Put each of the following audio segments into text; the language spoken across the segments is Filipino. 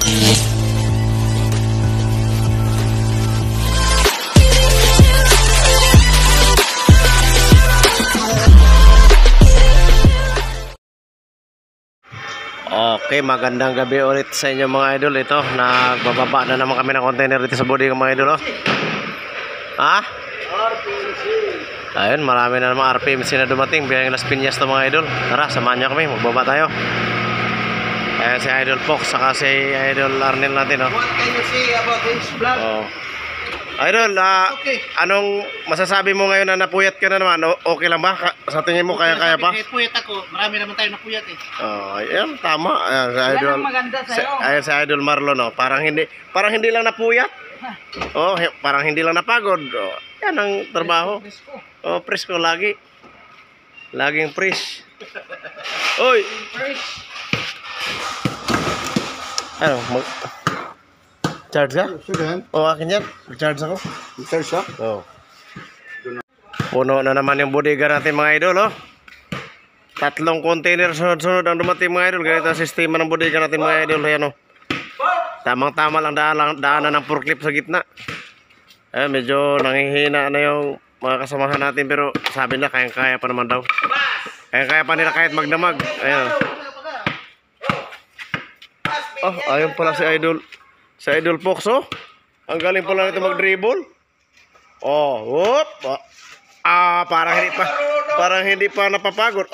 Okay, magandang gabi ulit sa inyo mga idol. Ito, nagbababa na naman kami ng container dito sa body mga idol. Ha? RPMC. Ayun, marami na naman RPMC na dumating. Biyang Las Piñas to mga idol. Tara, samahan niyo kami, magbaba tayo. Ayan si Idol Fox, saka si Idol Arnel natin. What can you say about this vlog? Idol, anong masasabi mo ngayon na napuyat ka na naman? Okay lang ba? Sa tingin mo kaya-kaya pa? Puyat ako. Marami naman tayo napuyat eh. Ayan, tama. Ayan, si Idol. Ayan si Idol Marlon, no? Parang hindi lang napuyat. Parang hindi lang napagod. Yan ang trabaho. Presko lagi. Laging fresh. Oy. Ano, charge ka? Akin yan. Charge ako. Charge ka? Puno na naman yung bodega natin mga idol, 3 container sunod-sunod ang dumating mga idol. Ganito ang sistema ng bodega natin mga idol. Ayan, tamang-tama lang daanan ng forklift sa gitna. Medyo nanghihina na yung mga kasamahan natin, pero sabi na kayang-kaya pa naman daw. Kayang-kaya pa nila kahit magdamag. Ayan. Ayun pala si Idol. Si Idol Fox, ang galing pala nito mag-dribble. Parang hindi pa napapagod.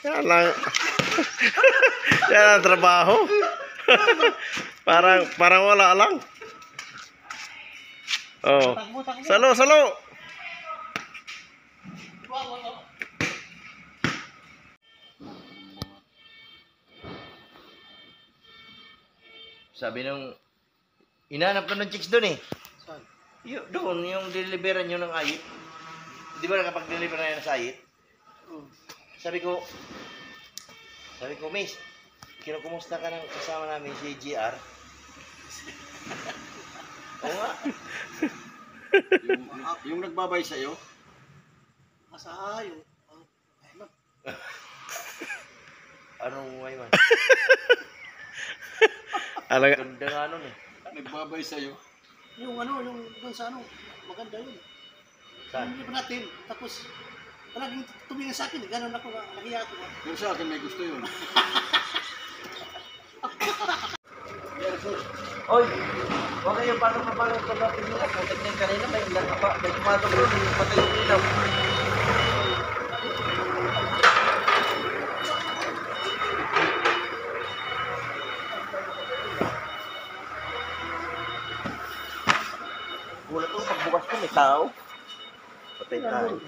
Yan lang. Yan ang trabaho. Parang wala lang. Salo. Sabi nung inaanap ko ng chicks doon eh. Saan? Doon, yung deliveran nyo ng ayit. Di ba nakapag-deliver na yan sa ayit? Sabi ko, Miss, kinukumusta ka ng kasama namin si GR? Oo nga. Yung nagbabay sa'yo? Yung anong Ayman? Ganda nga nun eh. Nagbabay sa'yo? Yung dun sa maganda yun. Saan? Hindi pa natin. Tapos, palaging tumingin sa akin. Ganon ako, nakiya ako. Pero sa akin may gusto yun. Oy! Huwag kayo paano mapalang pagkapin nila. Kung tignan kanina, may tumatog yun. Yung patay yung ilaw. Gulat ko, pagbukas ko may tao. Patay tayo.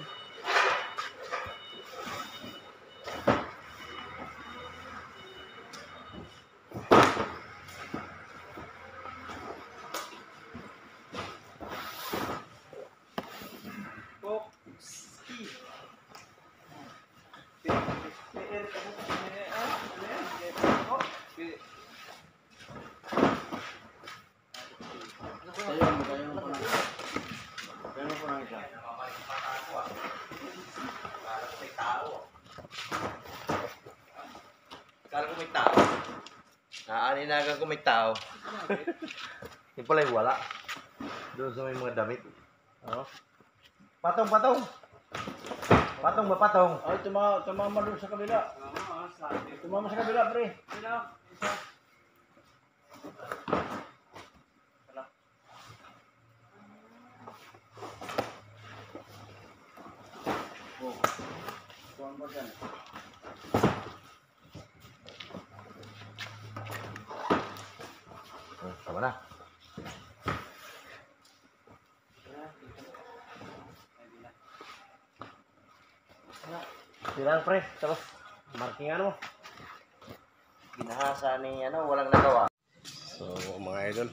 Kala ko may tao. Naaninagan ko may tao. Yung pala yung wala. Doon sa may mga damit. Patong. Patong ba patong? Ay, tumama doon sa kabila. Tumama sa kabila, pre. Isa. Tumama dyan. Tama na. Silang pre, tapos markingan mo. Ginahasa ni walang nagawa. So mga idol,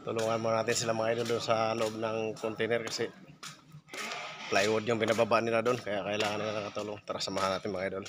tulungan mo natin sila mga idol doon sa loob ng container kasi plywood yung binababa nila doon, kaya kailangan nila ng tulong. Tara, samahan natin mga idol.